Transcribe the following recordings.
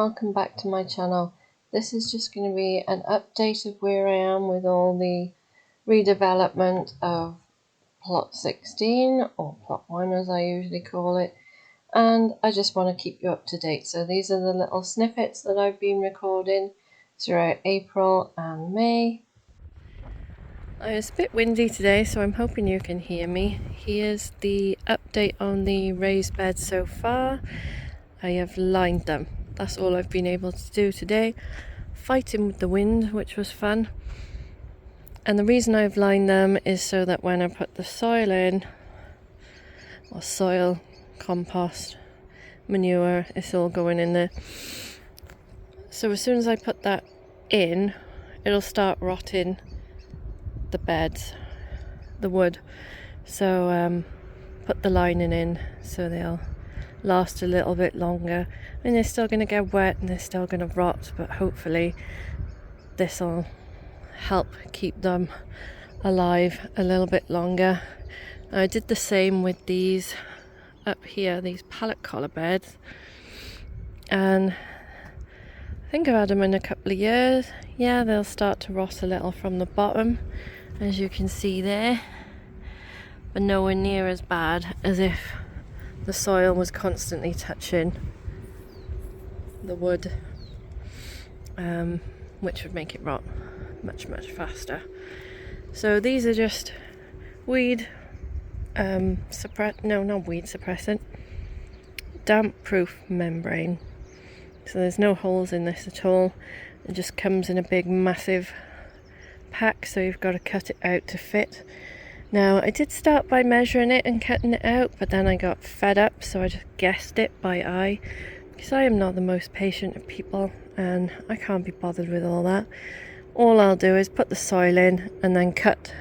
welcome back to my channel. This is just going to be an update of where I am with all the redevelopment of plot 16, or plot 1 as I usually call it, and I just want to keep you up to date. So these are the little snippets that I've been recording throughout April and May. It's a bit windy today, so I'm hoping you can hear me. Here's the update on the raised beds so far. I have lined them. That's all I've been able to do today. Fighting with the wind, which was fun. And the reason I've lined them is so that when I put the soil in, or soil, compost, manure, it's all going in there. So as soon as I put that in, it'll start rotting the beds, the wood. So put the lining in so they'll last a little bit longer. I mean, they're still going to get wet and they're still going to rot, but hopefully this will help keep them alive a little bit longer. I did the same with these up here, these pallet collar beds, and I think I've had them in a couple of years. Yeah, they'll start to rot a little from the bottom, as you can see there, but nowhere near as bad as if the soil was constantly touching the wood, which would make it rot much faster. So these are just weed suppressant, damp proof membrane. So there's no holes in this at all. It just comes in a big massive pack, so you've got to cut it out to fit. Now, I did start by measuring it and cutting it out, but then I got fed up, so I just guessed it by eye, because I am not the most patient of people and I can't be bothered with all that. All I'll do is put the soil in and then cut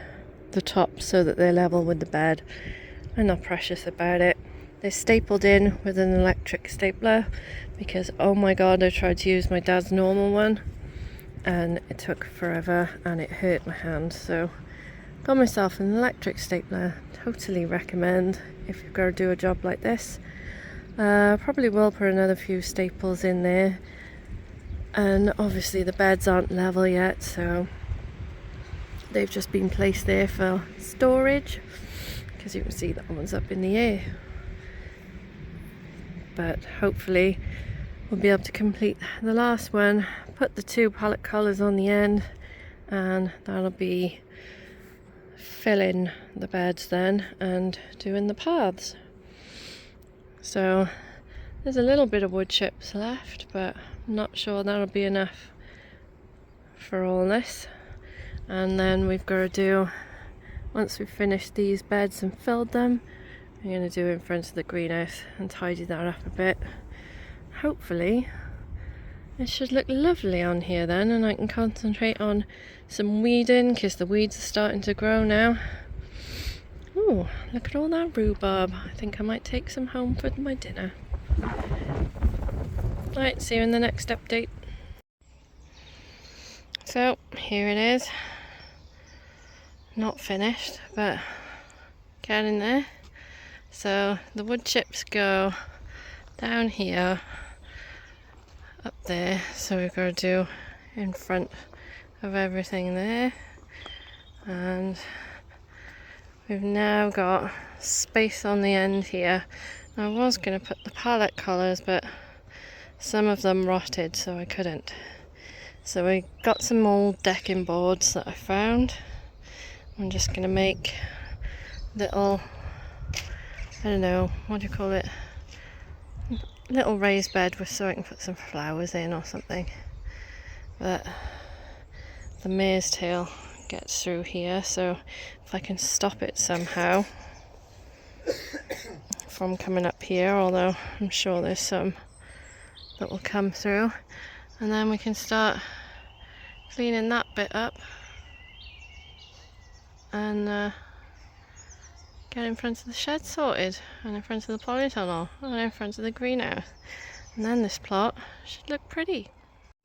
the top so that they're level with the bed. I'm not precious about it. They're stapled in with an electric stapler because, oh my god, I tried to use my dad's normal one and it took forever and it hurt my hand, so got myself an electric stapler. Totally recommend if you've got to do a job like this. Probably will put another few staples in there, and obviously the beds aren't level yet, so they've just been placed there for storage, because you can see that one's up in the air. But hopefully we'll be able to complete the last one, put the 2 pallet collars on the end, and that'll be filling the beds then and doing the paths. So there's a little bit of wood chips left, but I'm not sure that'll be enough for all this. And then we've got to do, once we've finished these beds and filled them, I'm going to do in front of the greenhouse and tidy that up a bit. Hopefully it should look lovely on here then, and I can concentrate on some weeding, because the weeds are starting to grow now. Ooh, look at all that rhubarb. I think I might take some home for my dinner. Right, see you in the next update. So, here it is. Not finished, but getting there. So, the wood chips go down here, up there, so we've got to do in front of everything there, and we've now got space on the end here. I was going to put the pallet collars, but some of them rotted, so I couldn't. So we got some old decking boards that I found. I'm just going to make little, I don't know, what do you call it, little raised bed with, so I can put some flowers in or something. But the mare's tail gets through here, so if I can stop it somehow from coming up here, although I'm sure there's some that will come through, and then we can start cleaning that bit up and get in front of the shed sorted, and in front of the polytunnel, and in front of the greenhouse, and then this plot should look pretty.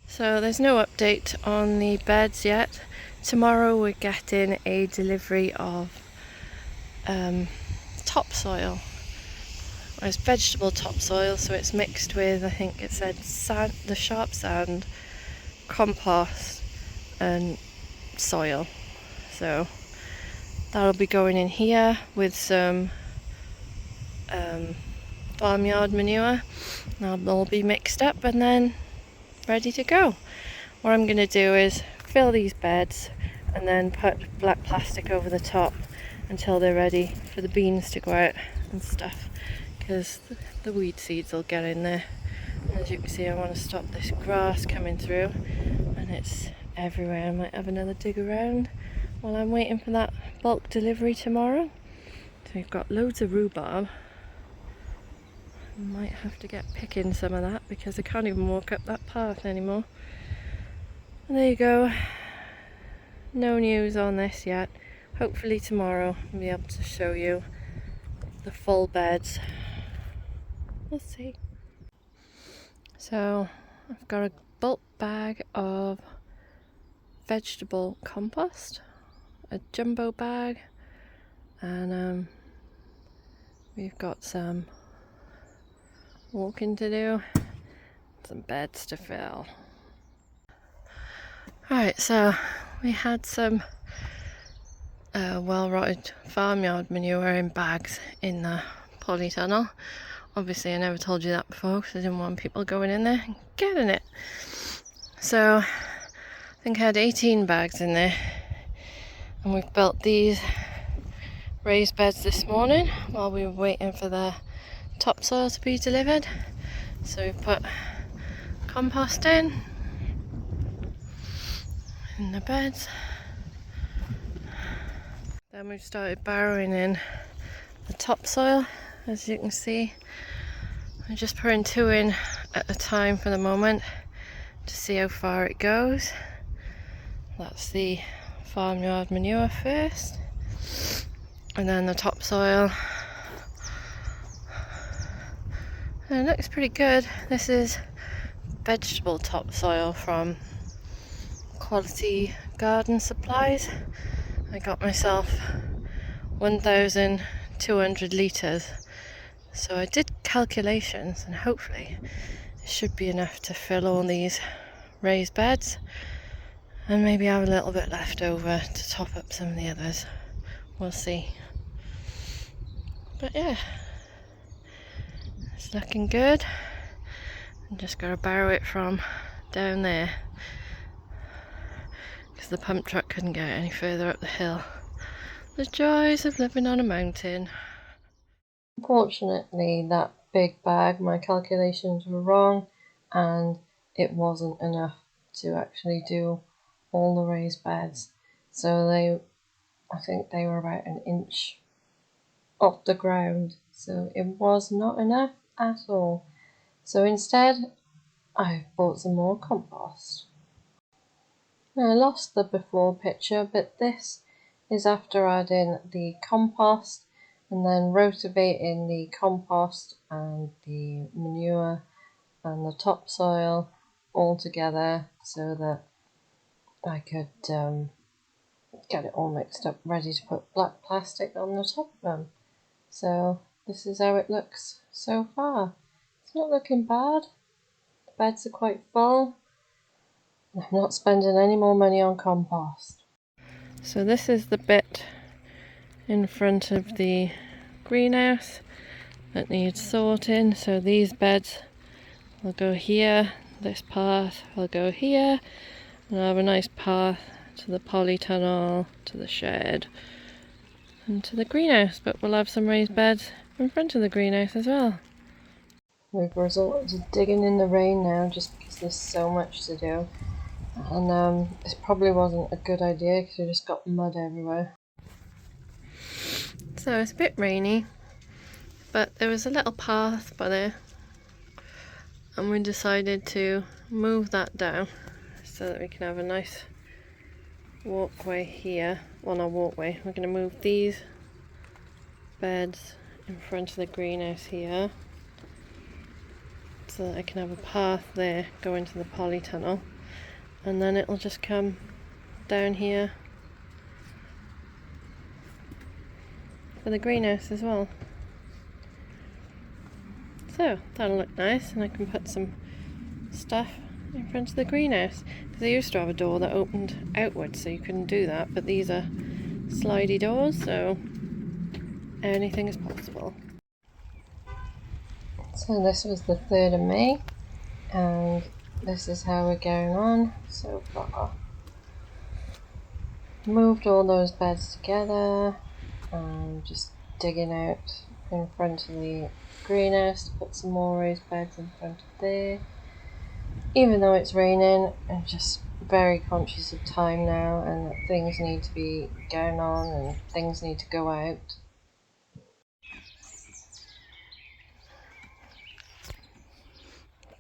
So there's no update on the beds yet. Tomorrow we're getting a delivery of topsoil, It's vegetable topsoil, so it's mixed with, I think it said sand, the sharp sand, compost and soil. So that'll be going in here with some farmyard manure. That'll all be mixed up and then ready to go. What I'm going to do is fill these beds and then put black plastic over the top until they're ready for the beans to go out and stuff, because the weed seeds will get in there. As you can see, I want to stop this grass coming through, and it's everywhere. I might have another dig around while I'm waiting for that bulk delivery tomorrow. So we've got loads of rhubarb. I might have to get picking some of that because I can't even walk up that path anymore. And there you go. No news on this yet. Hopefully tomorrow I'll be able to show you the full beds. We'll see. So I've got a bulk bag of vegetable compost, a jumbo bag, and we've got some walking to do, some beds to fill. Alright, so we had some well-rotted farmyard manure in bags in the polytunnel. Obviously I never told you that before because I didn't want people going in there and getting it. So I think I had 18 bags in there, and we've built these raised beds this morning while we were waiting for the topsoil to be delivered. So we've put compost in the beds. Then we've started burrowing in the topsoil, as you can see. I'm just putting 2 in at a time for the moment to see how far it goes. That's the farmyard manure first, and then the topsoil. And it looks pretty good. This is vegetable topsoil from Quality Garden Supplies. I got myself 1,200 litres. So I did calculations, and hopefully it should be enough to fill all these raised beds, and maybe have a little bit left over to top up some of the others. We'll see. But yeah, it's looking good. I'm just going to borrow it from down there because the pump truck couldn't get any further up the hill. The joys of living on a mountain. Unfortunately, that big bag, my calculations were wrong, and it wasn't enough to actually do all the raised beds. So I think they were about an inch off the ground, so it was not enough at all. So instead I bought some more compost. Now, I lost the before picture, but this is after adding the compost and then rotivating the compost and the manure and the topsoil all together so that I could get it all mixed up, ready to put black plastic on the top of them. So this is how it looks so far. It's not looking bad. The beds are quite full. I'm not spending any more money on compost. So this is the bit in front of the greenhouse that needs sorting. So these beds will go here, this path will go here, and I'll have a nice path to the polytunnel, to the shed, and to the greenhouse. But we'll have some raised beds in front of the greenhouse as well. We've resorted to digging in the rain now just because there's so much to do. And this probably wasn't a good idea because we just got mud everywhere. So it's a bit rainy, but there was a little path by there, and we decided to move that down so that we can have a nice walkway here. Well, not walkway, we're going to move these beds in front of the greenhouse here so that I can have a path there going to the polytunnel, and then it'll just come down here for the greenhouse as well. So that'll look nice, and I can put some stuff in front of the greenhouse, because I used to have a door that opened outwards, so you couldn't do that, but these are slidey doors, so anything is possible. So this was the 3rd of May, and this is how we're going on so far. Moved all those beds together, and just digging out in front of the greenhouse to put some more raised beds in front of there. Even though it's raining, I'm just very conscious of time now, and that things need to be going on and things need to go out.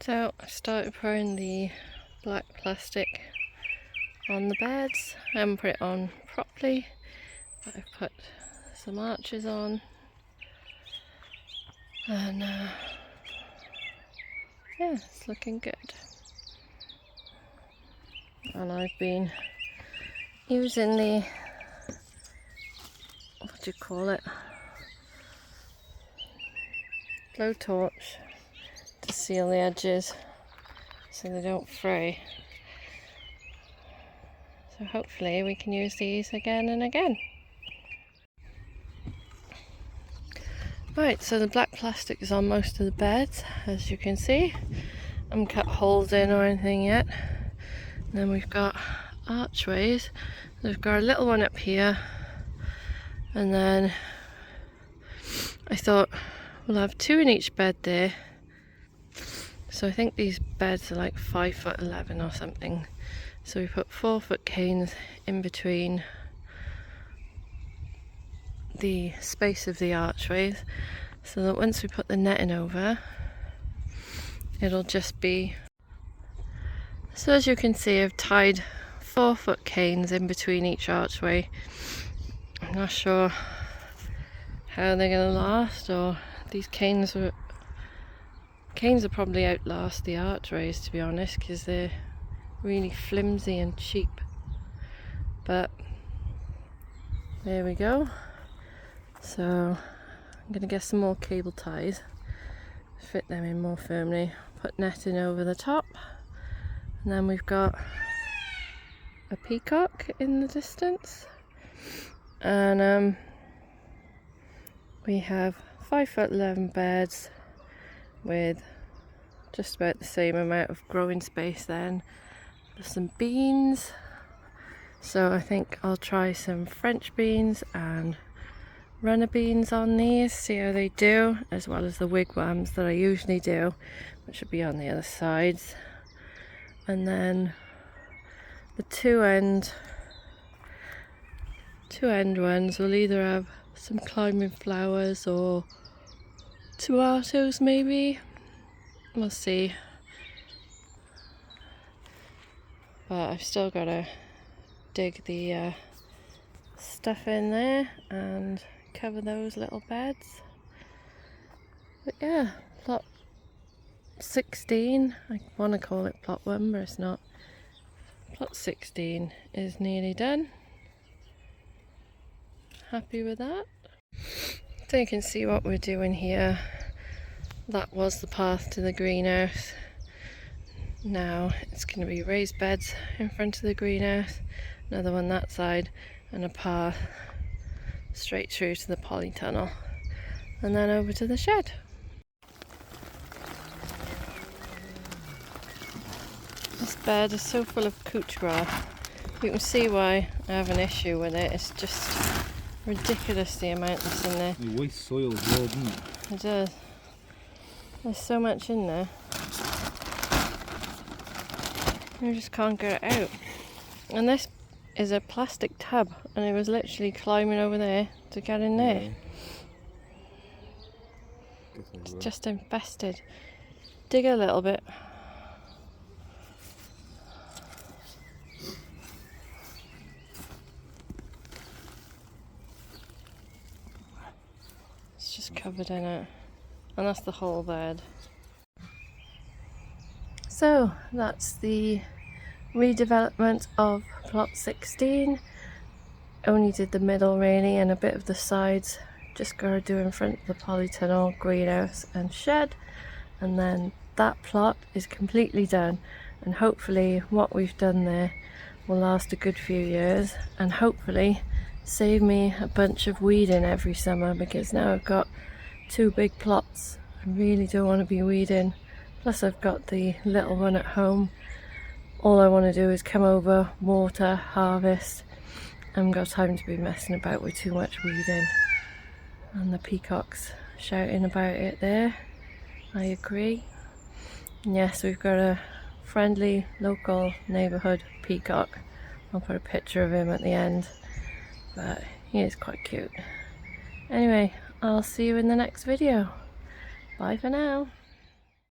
So I started pouring the black plastic on the beds. I haven't put it on properly, but I've put some arches on, and yeah, it's looking good. And I've been using the, what do you call it, blowtorch to seal the edges so they don't fray. So hopefully we can use these again and again. Right, so the black plastic is on most of the beds, as you can see. I haven't cut holes in or anything yet. And then we've got archways. We've got a little one up here, and then I thought we'll have 2 in each bed there. So I think these beds are like 5'11" or something. So we put 4-foot canes in between the space of the archways, so that once we put the netting over, it'll just be. So as you can see, I've tied 4-foot canes in between each archway. I'm not sure how they're going to last, or these canes will probably outlast the archways, to be honest, because they're really flimsy and cheap. But there we go. So I'm going to get some more cable ties, fit them in more firmly, put netting over the top, and then we've got a peacock in the distance, and we have 5'11" beds with just about the same amount of growing space. Then there's some beans, so I think I'll try some French beans and runner beans on these, see how they do, as well as the wigwams that I usually do, which will be on the other sides. And then the two end ones will either have some climbing flowers or tomatoes, maybe. We'll see. But I've still got to dig the stuff in there and cover those little beds. But yeah, plot 16, I want to call it plot 1, but it's not. Plot 16 is nearly done. Happy with that. So you can see what we're doing here. That was the path to the greenhouse. Now it's going to be raised beds in front of the greenhouse, another one that side, and a path straight through to the polytunnel, and then over to the shed. This bed is so full of couch grass. You can see why I have an issue with it. It's just ridiculous the amount that's in there. The waste soil as well, doesn't it? It does. There's so much in there. I just can't get it out. And this is a plastic tub, and it was literally climbing over there to get in there. Yeah. It's just infested. Dig a little bit. It's just covered in it. And that's the whole bed. So that's the redevelopment of plot 16. Only did the middle really, and a bit of the sides. Just gotta do in front of the polytunnel, greenhouse and shed. and then that plot is completely done, and hopefully what we've done there will last a good few years and hopefully save me a bunch of weeding every summer, because now I've got 2 big plots. I really don't want to be weeding, plus I've got the little one at home. All I want to do is come over, water, harvest. I haven't got time to be messing about with too much weeding. And the peacocks shouting about it there. I agree. And yes, we've got a friendly local neighbourhood peacock. I'll put a picture of him at the end, but he is quite cute. Anyway, I'll see you in the next video. Bye for now.